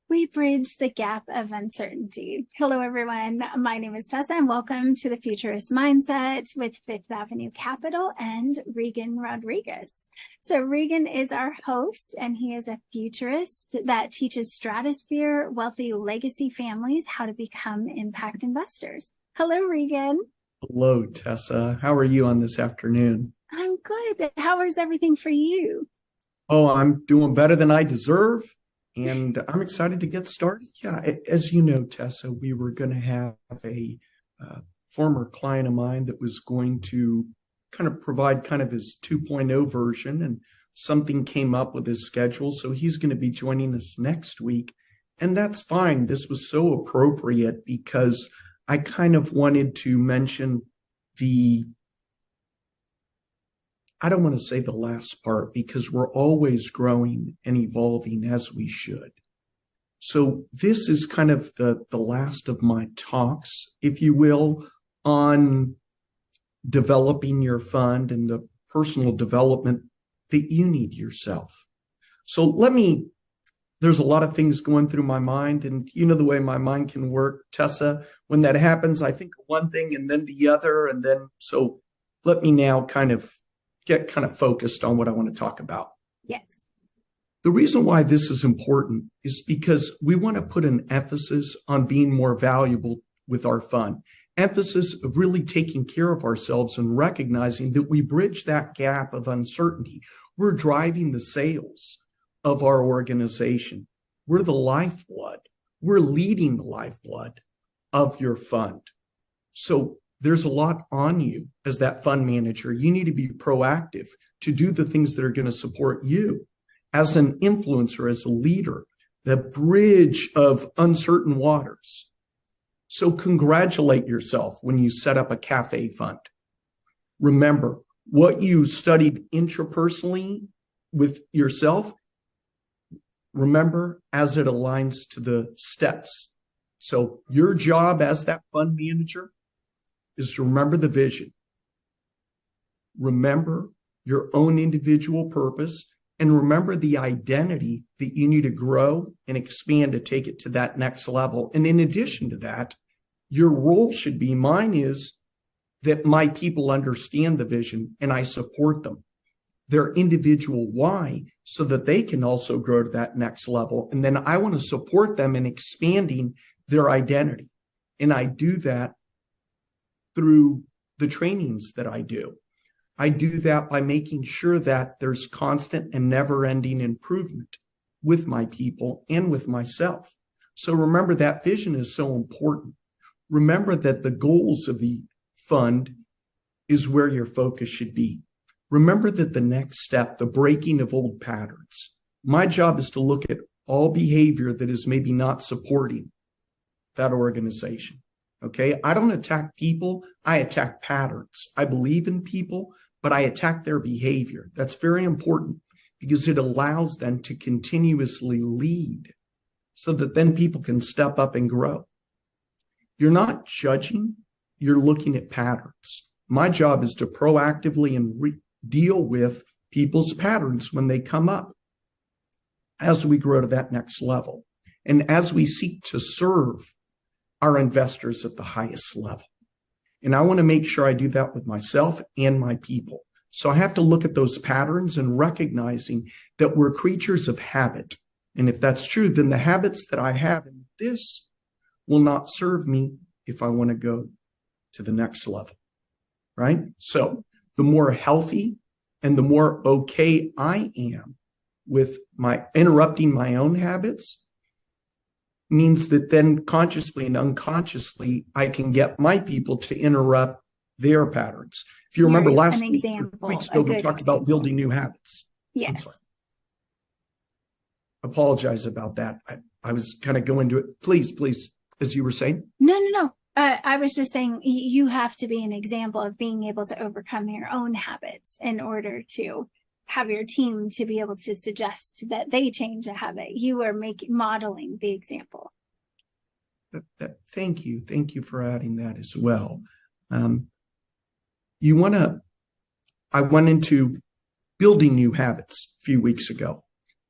We bridge the gap of uncertainty. Hello, everyone. My name is Tessa, and welcome to the Futurist Mindset with Fifth Avenue Capital and Reagan Rodriguez. So Reagan is our host, and he is a futurist that teaches stratosphere wealthy legacy families how to become impact investors. Hello, Reagan. Hello, Tessa. How are you on this afternoon? I'm good. How is everything for you? Oh, I'm doing better than I deserve, and I'm excited to get started. Yeah, as you know, Tessa, we were going to have a former client of mine that was going to kind of provide kind of his 2.0 version, and something came up with his schedule, so he's going to be joining us next week, and that's fine. This was so appropriate because I kind of wanted to mention I don't want to say the last part because we're always growing and evolving as we should. So this is kind of the last of my talks, if you will, on developing your fund and the personal development that you need yourself. So there's a lot of things going through my mind, and you know the way my mind can work, Tessa. When that happens, I think of one thing and then the other, so let me now get focused on what I want to talk about. Yes. The reason why this is important is because we want to put an emphasis on being more valuable with our fund. Emphasis of really taking care of ourselves and recognizing that we bridge that gap of uncertainty. We're driving the sales of our organization. We're the lifeblood. We're leading the lifeblood of your fund. So there's a lot on you as that fund manager. You need to be proactive to do the things that are going to support you as an influencer, as a leader, the bridge of uncertain waters. So congratulate yourself when you set up a cafe fund. Remember what you studied intrapersonally with yourself. Remember as it aligns to the steps. So your job as that fund manager is to remember the vision, remember your own individual purpose, and remember the identity that you need to grow and expand to take it to that next level. And in addition to that, your role should be, mine is that my people understand the vision and I support them, their individual why, so that they can also grow to that next level. And then I want to support them in expanding their identity. And I do that through the trainings that I do. I do that by making sure that there's constant and never-ending improvement with my people and with myself. So remember that vision is so important. Remember that the goals of the fund is where your focus should be. Remember that the next step, the breaking of old patterns. My job is to look at all behavior that is maybe not supporting that organization. Okay, I don't attack people, I attack patterns. I believe in people, but I attack their behavior. That's very important because it allows them to continuously lead so that then people can step up and grow. You're not judging, you're looking at patterns. My job is to proactively deal with people's patterns when they come up as we grow to that next level and as we seek to serve our investors at the highest level. And I want to make sure I do that with myself and my people. So I have to look at those patterns and recognizing that we're creatures of habit. And if that's true, then the habits that I have in this will not serve me if I want to go to the next level, right? So the more healthy and the more okay I am with my interrupting my own habits, means that then consciously and unconsciously, I can get my people to interrupt their patterns. If you remember last week, weeks ago, we talked about building new habits. Yes. I'm sorry. Apologize about that. I was kind of going to it. Please, as you were saying. No. I was just saying you have to be an example of being able to overcome your own habits in order to have your team to be able to suggest that they change a habit. You are modeling the example. Thank you. Thank you for adding that as well. I went into building new habits a few weeks ago,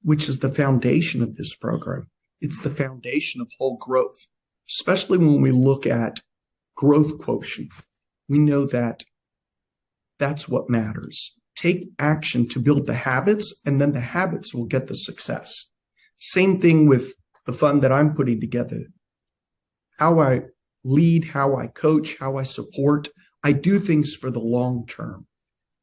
which is the foundation of this program. It's the foundation of whole growth, especially when we look at growth quotient. We know that that's what matters. Take action to build the habits, and then the habits will get the success. Same thing with the fund that I'm putting together. How I lead, how I coach, how I support. I do things for the long term.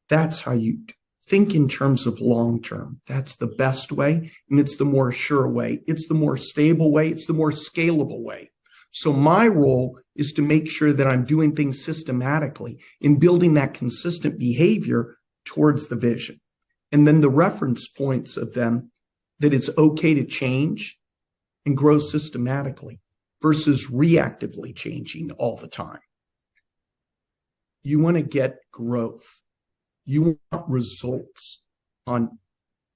That's how you think in terms of long term. That's the best way, and it's the more sure way. It's the more stable way. It's the more scalable way. So my role is to make sure that I'm doing things systematically in building that consistent behavior towards the vision. And then the reference points of them, that it's okay to change and grow systematically versus reactively changing all the time. You want to get growth. You want results and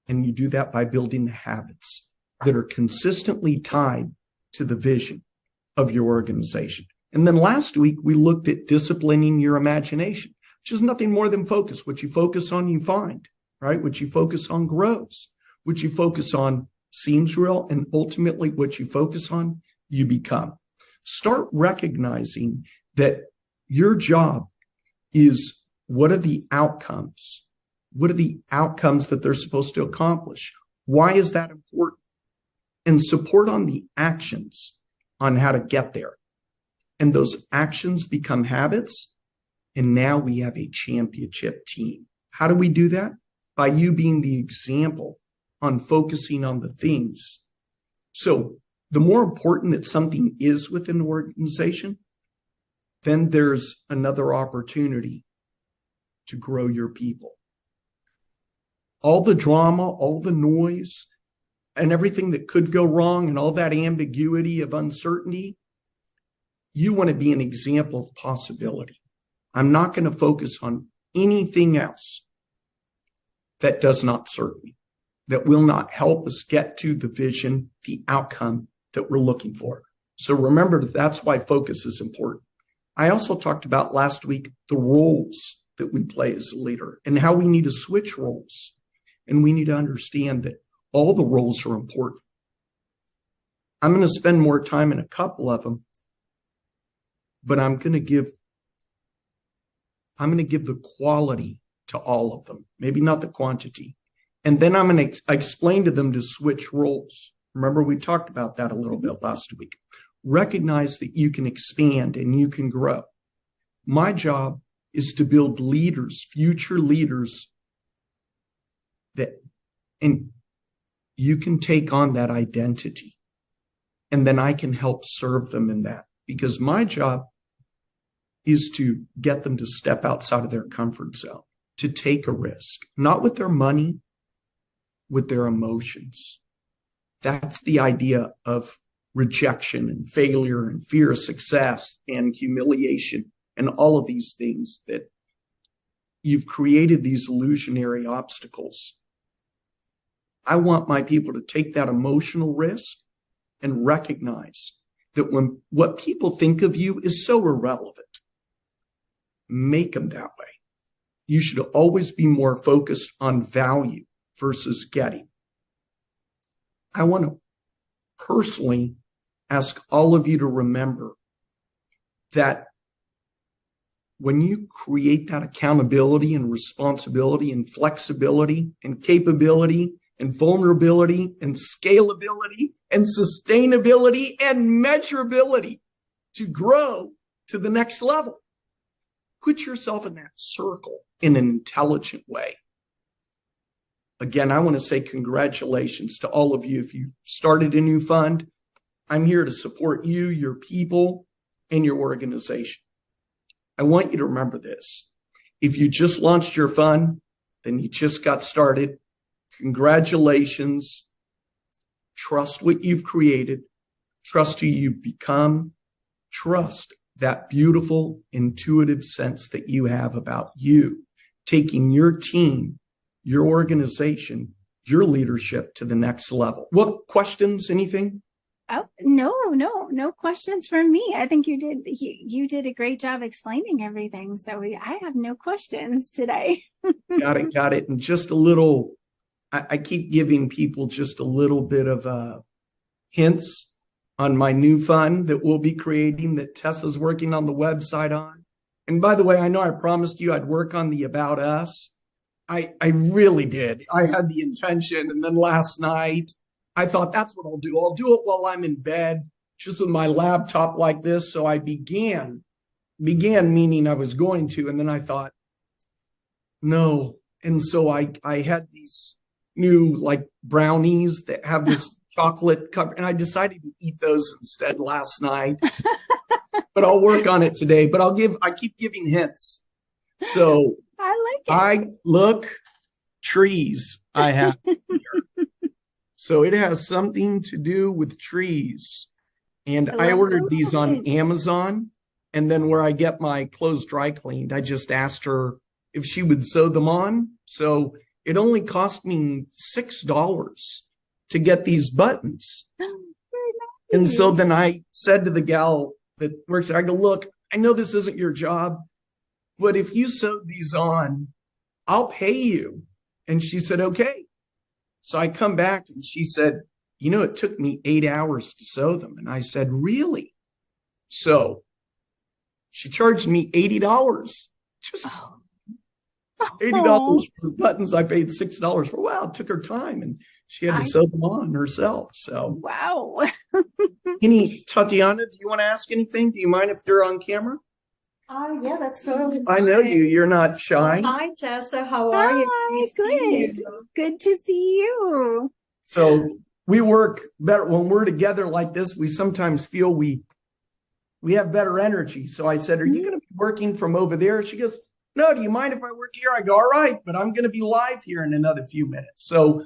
you do that by building the habits that are consistently tied to the vision of your organization. And then last week, we looked at disciplining your imagination, which is nothing more than focus. What you focus on, you find, right? What you focus on grows. What you focus on seems real, and ultimately what you focus on, you become. Start recognizing that your job is, what are the outcomes? What are the outcomes that they're supposed to accomplish? Why is that important? And support on the actions on how to get there. And those actions become habits. And now we have a championship team. How do we do that? By you being the example on focusing on the things. So the more important that something is within the organization, then there's another opportunity to grow your people. All the drama, all the noise, and everything that could go wrong, and all that ambiguity of uncertainty, you want to be an example of possibility. I'm not going to focus on anything else that does not serve me, that will not help us get to the vision, the outcome that we're looking for. So remember, that's why focus is important. I also talked about last week the roles that we play as a leader and how we need to switch roles. And we need to understand that all the roles are important. I'm going to spend more time in a couple of them, but I'm going to give the quality to all of them, maybe not the quantity. And then I'm going to explain to them to switch roles. Remember, we talked about that a little bit last week. Recognize that you can expand and you can grow. My job is to build leaders, future leaders, and you can take on that identity. And then I can help serve them in that, because my job is to get them to step outside of their comfort zone, to take a risk, not with their money, with their emotions. That's the idea of rejection and failure and fear of success and humiliation and all of these things that you've created, these illusionary obstacles. I want my people to take that emotional risk and recognize that when what people think of you is so irrelevant, make them that way. You should always be more focused on value versus getting. I want to personally ask all of you to remember that when you create that accountability and responsibility and flexibility and capability and vulnerability and scalability and sustainability and measurability to grow to the next level, put yourself in that circle in an intelligent way. Again, I want to say congratulations to all of you. If you started a new fund, I'm here to support you, your people, and your organization. I want you to remember this. If you just launched your fund, then you just got started. Congratulations. Trust what you've created. Trust who you've become. Trust that beautiful, intuitive sense that you have about you, taking your team, your organization, your leadership to the next level. What questions? Anything? Oh, no questions from me. I think you did a great job explaining everything. So I have no questions today. Got it. And just a little, I keep giving people just a little bit of hints on my new fund that we'll be creating that Tessa's working on the website on. And by the way, I know I promised you I'd work on the About Us. I really did. I had the intention. And then last night, I thought that's what I'll do. I'll do it while I'm in bed, just with my laptop like this. So I began meaning I was going to. And then I thought, no. And so I had these new like brownies that have this chocolate cover, and I decided to eat those instead last night. But I'll work on it today. But I keep giving hints. So I like it. Trees I have here. So it has something to do with trees. And I ordered these on Amazon. And then where I get my clothes dry cleaned, I just asked her if she would sew them on. So it only cost me $6 to get these buttons. And so then I said to the gal that works there, I go, look, I know this isn't your job, but if you sewed these on, I'll pay you. And she said, okay. So I come back and she said, it took me 8 hours to sew them. And I said, really? So she charged me $80. Just $80 for buttons I paid $6 for. Well, it took her time and she had to sew them on herself. So wow. Tatiana, do you want to ask anything? Do you mind if you're on camera? Yeah, that's totally fine. I know you. You're not shy. Hi, Tessa. How are you? Hi, good. Good to see you. So we work better when we're together like this. We sometimes feel we have better energy. So I said, are you going to be working from over there? She goes, no, do you mind if I work here? I go, all right, but I'm going to be live here in another few minutes. So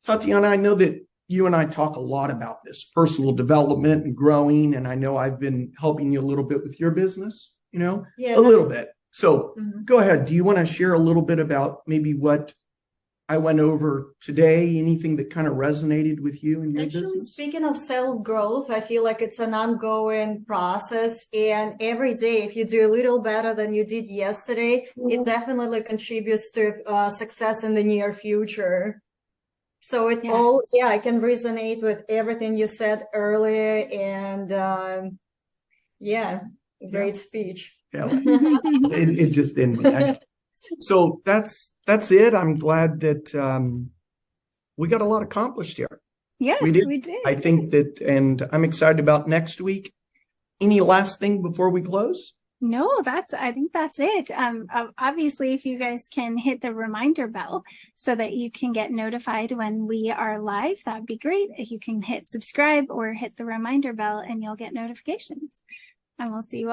Tatiana, I know that you and I talk a lot about this personal development and growing. And I know I've been helping you a little bit with your business, a little bit. So Go ahead. Do you want to share a little bit about maybe what I went over today? Anything that kind of resonated with you in your business? Speaking of self-growth, I feel like it's an ongoing process. And every day, if you do a little better than you did yesterday, it definitely contributes to success in the near future. So I can resonate with everything you said earlier. And great speech. Yeah, it just didn't. So that's it. I'm glad that we got a lot accomplished here. Yes, we did. I think that, and I'm excited about next week. Any last thing before we close? No, I think that's it. Obviously, if you guys can hit the reminder bell so that you can get notified when we are live, that'd be great. If you can hit subscribe or hit the reminder bell and you'll get notifications. And we'll see you all.